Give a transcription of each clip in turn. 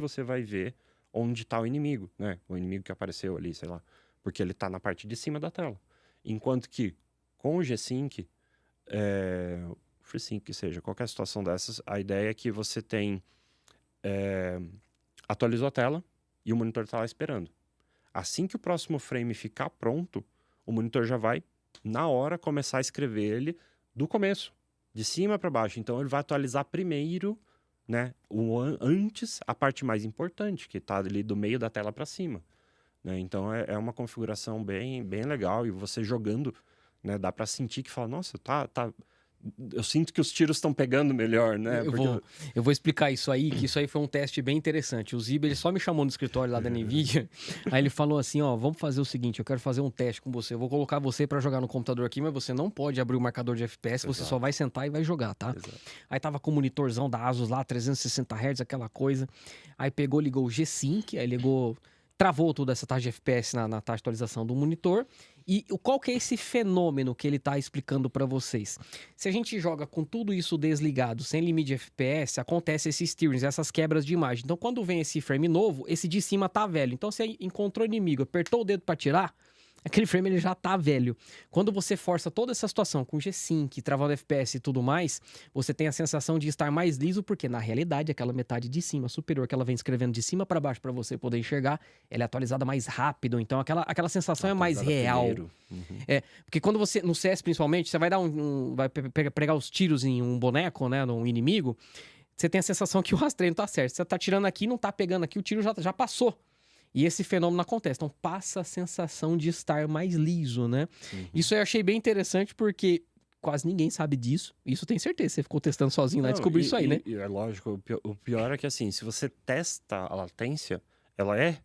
você vai ver onde está o inimigo, né? O inimigo que apareceu ali, sei lá. Porque ele está na parte de cima da tela. Enquanto que com o G-Sync, o FreeSync que seja, qualquer situação dessas, a ideia é que você tem... atualizou a tela e o monitor está lá esperando. Assim que o próximo frame ficar pronto, o monitor já vai, na hora, começar a escrever ele do começo, de cima para baixo. Então ele vai atualizar primeiro, né, antes a parte mais importante, que está ali do meio da tela para cima. Né? Então é uma configuração bem legal, e você jogando, né, dá para sentir que fala, nossa, eu sinto que os tiros estão pegando melhor, né? Eu vou explicar isso aí, que isso aí foi um teste bem interessante. O Ziba, ele só me chamou no escritório lá da NVIDIA, aí ele falou assim, ó, vamos fazer o seguinte, eu quero fazer um teste com você, eu vou colocar você para jogar no computador aqui, mas você não pode abrir o marcador de FPS, você só vai sentar e vai jogar, tá? Exato. Aí tava com o monitorzão da Asus lá, 360 Hz, aquela coisa, aí pegou, ligou o G-Sync, aí travou toda essa taxa de FPS na taxa de atualização do monitor. E qual que é esse fenômeno que ele está explicando para vocês? Se a gente joga com tudo isso desligado, sem limite de FPS, acontece esses tearings, essas quebras de imagem. Então, quando vem esse frame novo, esse de cima tá velho. Então, você encontrou inimigo, apertou o dedo para tirar, aquele frame ele já tá velho. Quando você força toda essa situação com G-Sync, travando FPS e tudo mais, você tem a sensação de estar mais liso, porque na realidade aquela metade de cima, superior, que ela vem escrevendo de cima para baixo para você poder enxergar, ela é atualizada mais rápido. Então aquela sensação é mais real. Porque quando você, no CS principalmente, você vai dar vai pegar os tiros em um boneco, né, num inimigo, você tem a sensação que o rastreio não tá certo. Você tá tirando aqui, não tá pegando aqui, o tiro já passou. E esse fenômeno acontece. Então, passa a sensação de estar mais liso, né? Isso eu achei bem interessante porque quase ninguém sabe disso. Isso eu tenho certeza. Você ficou testando sozinho lá e descobriu isso aí, né? É lógico. O pior é que, assim, se você testa a latência, ela é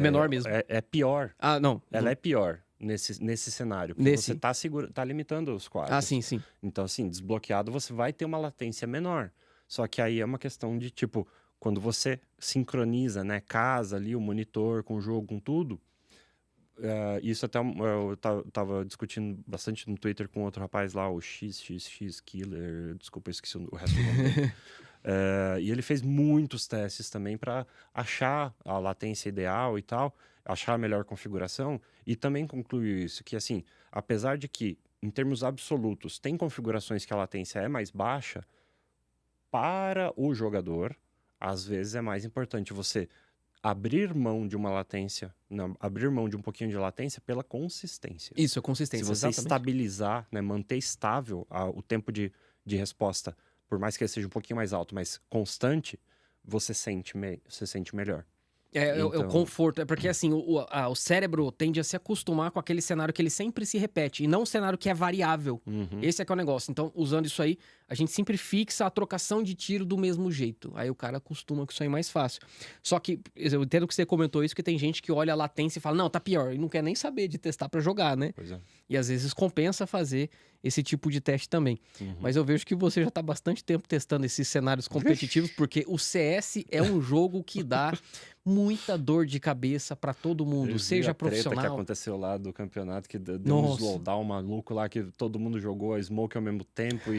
menor mesmo. É pior. Ah, não. Ela é pior nesse cenário. Porque você tá limitando os quadros. Ah, sim, sim. Então, assim, desbloqueado, você vai ter uma latência menor. Só que aí é uma questão de, tipo... Quando você sincroniza, né, casa ali, o monitor com o jogo, com tudo, isso até eu tava discutindo bastante no Twitter com outro rapaz lá, o XXX Killer, desculpa, eu esqueci o resto do nome dele. E ele fez muitos testes também para achar a latência ideal e tal, achar a melhor configuração, e também concluiu isso, que assim, apesar de que, em termos absolutos, tem configurações que a latência é mais baixa, para o jogador... Às vezes é mais importante você abrir mão de uma latência, abrir mão de um pouquinho de latência pela consistência. Isso, a consistência, se você exatamente. estabilizar, né, manter estável o tempo de resposta, por mais que ele seja um pouquinho mais alto, mas constante, você sente melhor. O conforto. É porque, assim, o cérebro tende a se acostumar com aquele cenário que ele sempre se repete, e não um cenário que é variável. Esse é que é o negócio. Então, usando isso aí, a gente sempre fixa a trocação de tiro do mesmo jeito. Aí o cara acostuma com isso aí mais fácil. Só que, eu entendo que você comentou isso, que tem gente que olha a latência e fala, não, tá pior, e não quer nem saber de testar pra jogar, né? Pois é. E às vezes compensa fazer esse tipo de teste também. Mas eu vejo que você já tá bastante tempo testando esses cenários competitivos, porque o CS é um jogo que dá muita dor de cabeça pra todo mundo, seja profissional. A treta que aconteceu lá do campeonato, que deu um slowdown maluco lá, que todo mundo jogou a Smoke ao mesmo tempo,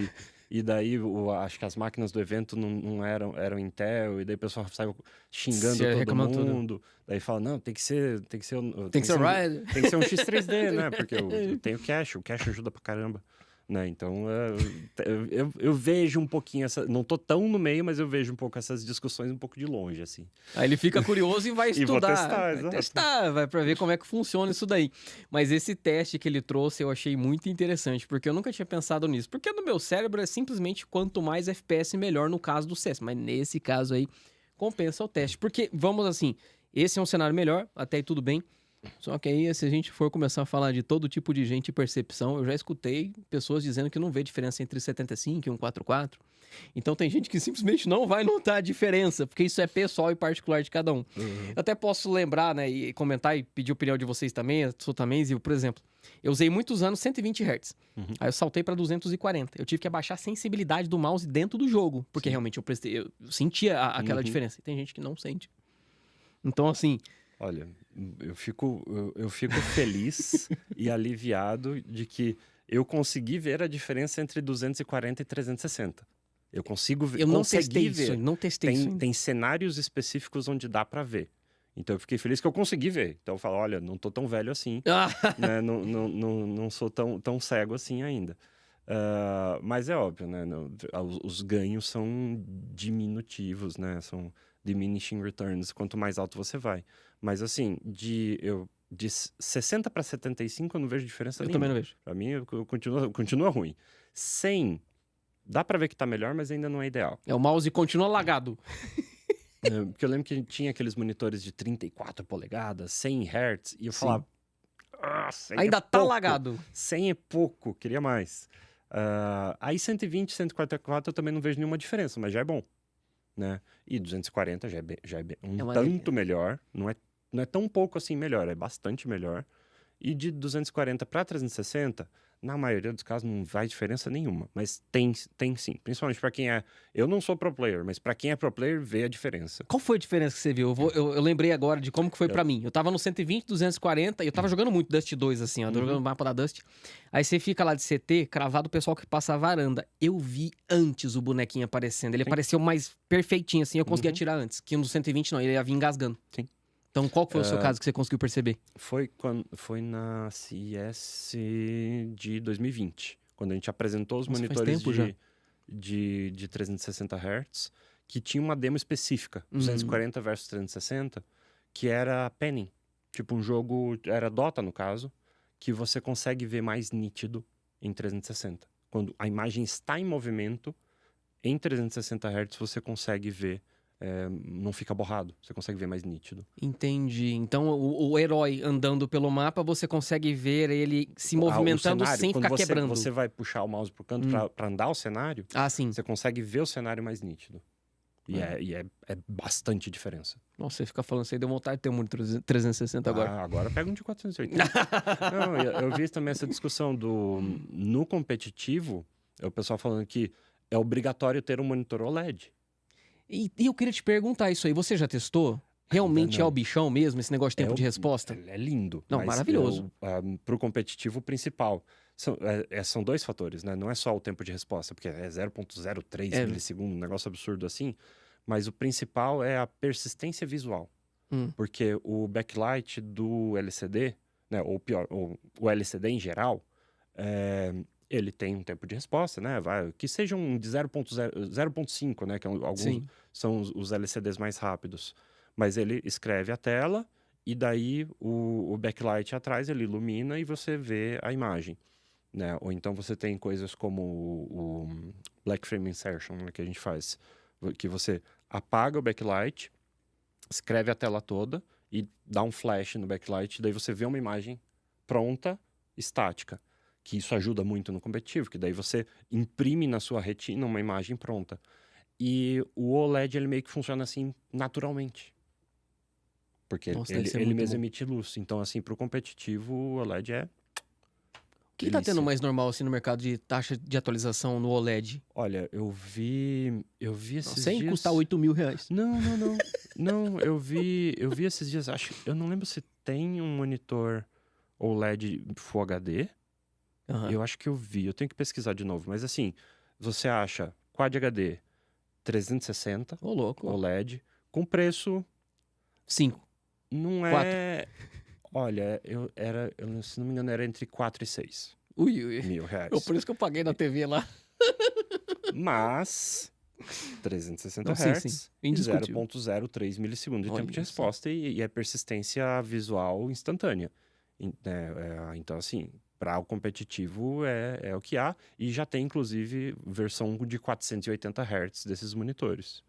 e daí acho que as máquinas do evento não eram Intel, e daí o pessoal saiu xingando todo mundo. Daí fala, não, tem que ser um X3D, né? Porque eu tenho o cache ajuda pra caramba. Né? Então, eu vejo um pouquinho não tô tão no meio, mas eu vejo um pouco essas discussões um pouco de longe, assim. Aí ele fica curioso e vai estudar. Vai testar, vai pra ver como é que funciona isso daí. Mas esse teste que ele trouxe eu achei muito interessante, porque eu nunca tinha pensado nisso. Porque no meu cérebro é simplesmente quanto mais FPS melhor no caso do CS. Mas nesse caso aí, compensa o teste. Porque, vamos assim, esse é um cenário melhor, até aí tudo bem. Só que aí, se a gente for começar a falar de todo tipo de gente e percepção, eu já escutei pessoas dizendo que não vê diferença entre 75 e 144. Então tem gente que simplesmente não vai notar a diferença, porque isso é pessoal e particular de cada um. Eu até posso lembrar, né, e comentar e pedir a opinião de vocês também, a sua também, Zil, por exemplo. Eu usei muitos anos 120 Hz. Aí eu saltei para 240. Eu tive que abaixar a sensibilidade do mouse dentro do jogo, porque realmente eu sentia aquela diferença. E tem gente que não sente. Então, assim... Olha, eu fico feliz e aliviado de que eu consegui ver a diferença entre 240 e 360. Eu consigo ver, Eu não consegui testei isso, ver. não testei isso ainda. Tem cenários específicos onde dá pra ver. Então eu fiquei feliz que eu consegui ver. Então eu falo, olha, não tô tão velho assim, Ah, né? Não sou tão cego assim ainda. Mas é óbvio, né? Os ganhos são diminutivos, né? São diminishing returns, quanto mais alto você vai. Mas assim, de 60 para 75 eu não vejo diferença eu nenhuma. também não vejo. Pra mim, continua ruim. 100, dá pra ver que tá melhor, mas ainda não é ideal. O mouse continua lagado. Porque eu lembro que tinha aqueles monitores de 34 polegadas, 100 Hz, e eu Sim. falava, 100 Ainda é tá pouco. lagado. 100 é pouco, queria mais. Aí 120, 144 eu também não vejo nenhuma diferença, mas já é bom, né? E 240 já é um uma tanto melhor, não é tão pouco assim melhor, é bastante melhor. E de 240 para 360, na maioria dos casos não vai diferença nenhuma, mas tem sim, principalmente para quem é... Eu não sou pro player, mas para quem é pro player, vê a diferença. Qual foi a diferença que você viu? Eu lembrei agora de como que foi pra mim. Eu tava no 120, 240 e eu tava jogando muito Dust 2, assim, ó. Tô jogando o mapa da Dust. Aí você fica lá de CT, cravado o pessoal que passa a varanda. Eu vi antes o bonequinho aparecendo. Ele apareceu mais perfeitinho, assim, eu conseguia atirar antes. Que no 120 não, ele ia vir engasgando. Sim. Então qual que foi o seu caso que você conseguiu perceber? Foi na CES de 2020, quando a gente apresentou os Nossa, faz monitores tempo já. de 360 Hz, que tinha uma demo específica, 240 versus 360, que era panning. Tipo um jogo, era Dota no caso, que você consegue ver mais nítido em 360. Quando a imagem está em movimento, em 360 Hz você consegue ver, não fica borrado, você consegue ver mais nítido. Entendi. Então o herói andando pelo mapa, você consegue ver ele se movimentando cenário, sem quando ficar quebrando. você vai puxar o mouse pro canto pra andar o cenário, Ah, sim. você consegue ver o cenário mais nítido. E é bastante diferença. Nossa, você fica falando isso aí, deu vontade de ter um monitor 360 agora. Agora pega um de 480. Não, eu vi também essa discussão no competitivo, o pessoal falando que é obrigatório ter um monitor OLED. E eu queria te perguntar isso aí, você já testou? Realmente é o bichão mesmo, esse negócio de tempo de resposta? É lindo. Não, mas maravilhoso. Pro competitivo principal, são dois fatores, né? Não é só o tempo de resposta, porque é 0.03 milissegundo, um negócio absurdo assim. Mas o principal é a persistência visual. Porque o backlight do LCD, né? Ou pior, o LCD em geral, ele tem um tempo de resposta, né? Que seja um de 0.5, né? Que alguns são os LCDs mais rápidos. Mas ele escreve a tela e daí o backlight atrás ele ilumina e você vê a imagem, né? Ou então você tem coisas como o Black Frame Insertion, né, que a gente faz, que você apaga o backlight, escreve a tela toda e dá um flash no backlight, daí você vê uma imagem pronta, estática. Que isso ajuda muito no competitivo, que daí você imprime na sua retina uma imagem pronta. E o OLED ele meio que funciona assim naturalmente. Porque Nossa, ele mesmo emite luz. Então, assim, pro competitivo, o OLED é... O que tá tendo mais normal assim no mercado de taxa de atualização no OLED? Olha, eu vi esses Sem dias... custar 8 mil reais. Não, eu vi esses dias, eu não lembro se tem um monitor OLED Full HD. Eu acho que eu tenho que pesquisar de novo. Mas assim, você acha Quad HD 360 Ô, louco. OLED com preço... 5. Não 4. é... Olha, se não me engano, era entre 4 e 6 Ui. mil reais. Por isso que eu paguei na TV lá. Mas 360 Não, sim, Hz sim. e Indiscutível. 0.03 milissegundos de Olha tempo de só. resposta e é persistência visual instantânea. Então, assim, para o competitivo é o que há. E já tem, inclusive, versão de 480 Hz desses monitores.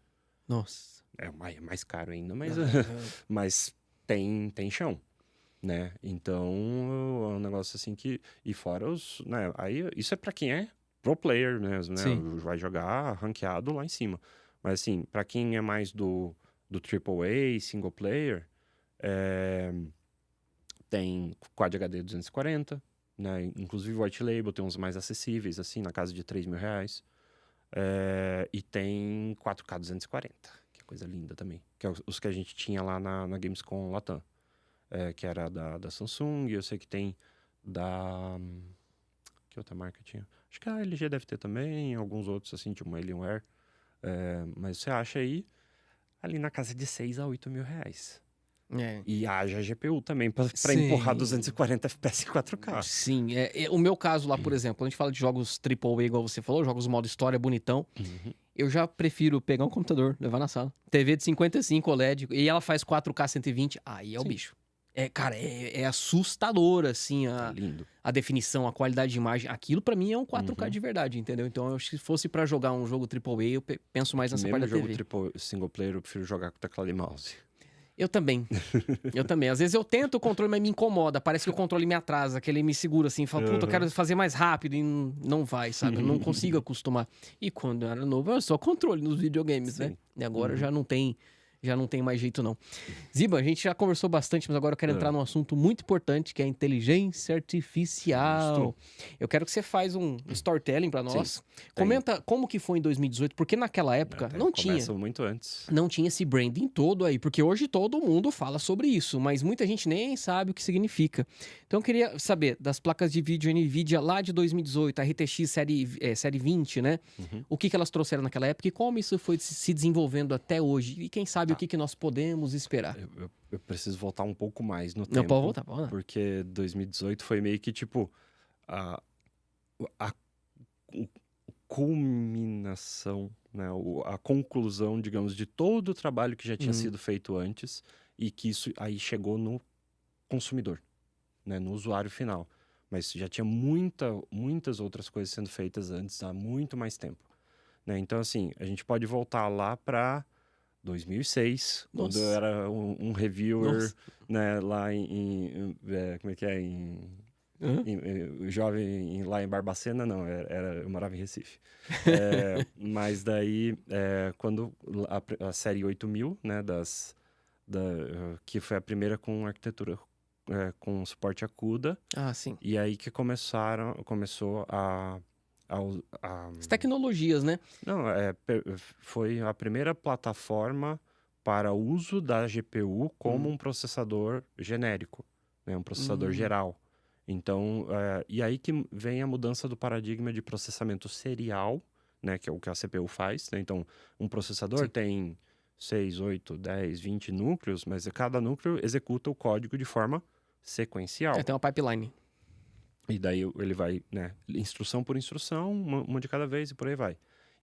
Nossa. É mais caro ainda, mas tem chão, né? Então, é um negócio assim que... E fora os... Né? Aí, isso é para quem é pro player mesmo, né? Sim. Vai jogar ranqueado lá em cima. Mas, assim, para quem é mais do AAA, single player, tem Quad HD 240, né? Inclusive o White Label tem uns mais acessíveis, assim, na casa de 3 mil reais. E tem 4K 240, que é coisa linda também. Que é os que a gente tinha lá na Gamescom Latam. Que era da Samsung, eu sei que tem da... Que outra marca tinha? Acho que a LG deve ter também, alguns outros, assim, tipo uma Alienware. Mas você acha aí ali na casa de 6 a 8 mil reais. É. E haja GPU também para empurrar Sim. 240 FPS em 4K. Sim, o meu caso lá, por exemplo, quando a gente fala de jogos AAA, igual você falou, jogos modo história bonitão, eu já prefiro pegar um computador, levar na sala. TV de 55 OLED, e ela faz 4K 120, aí é o Sim. bicho. Cara, é assustador, assim, É lindo. a definição, a qualidade de imagem. Aquilo pra mim é um 4K de verdade, entendeu? Então, eu acho que se fosse pra jogar um jogo AAA, eu penso mais nessa parte Mesmo da jogo TV. single player, eu prefiro jogar com teclado e mouse. Eu também. Eu também. Às vezes eu tento o controle, mas me incomoda. Parece que o controle me atrasa, que ele me segura assim. Fala, puta, eu quero fazer mais rápido. E não vai, sabe? Eu não consigo acostumar. E quando eu era novo, era só controle nos videogames, né? Sim. E agora já não tem mais jeito, não. Ziba, a gente já conversou bastante, mas agora eu quero entrar num assunto muito importante, que é a inteligência artificial. Eu quero que você faça um storytelling pra nós. Comenta como que foi em 2018, porque naquela época não tinha. Começa muito antes. Não tinha esse branding todo aí, porque hoje todo mundo fala sobre isso, mas muita gente nem sabe o que significa. Então eu queria saber das placas de vídeo NVIDIA lá de 2018, a RTX série 20, né? O que elas trouxeram naquela época e como isso foi se desenvolvendo até hoje. E quem sabe o que nós podemos esperar. Eu preciso voltar um pouco mais no Não, tempo. pode voltar, pode voltar. Porque 2018 foi meio que tipo a culminação, né? A conclusão, digamos, de todo o trabalho que já tinha sido feito antes e que isso aí chegou no consumidor, né? No usuário final. Mas já tinha muitas outras coisas sendo feitas antes, há muito mais tempo, né? Então, assim, a gente pode voltar lá para 2006, quando eu era um reviewer, né, lá como é que é? Jovem lá em Barbacena, não, eu morava em Recife. Mas daí, quando a série 8000, né, que foi a primeira com arquitetura com suporte a CUDA. Ah, sim. E aí que começou as tecnologias, né? Não, foi a primeira plataforma para uso da GPU como um processador genérico, né? Um processador geral. Então, e aí que vem a mudança do paradigma de processamento serial, né? Que é o que a CPU faz, né? Então, um processador tem 6, 8, 10, 20 núcleos, mas cada núcleo executa o código de forma sequencial. Tem uma pipeline. E daí ele vai, né, instrução por instrução, uma de cada vez e por aí vai.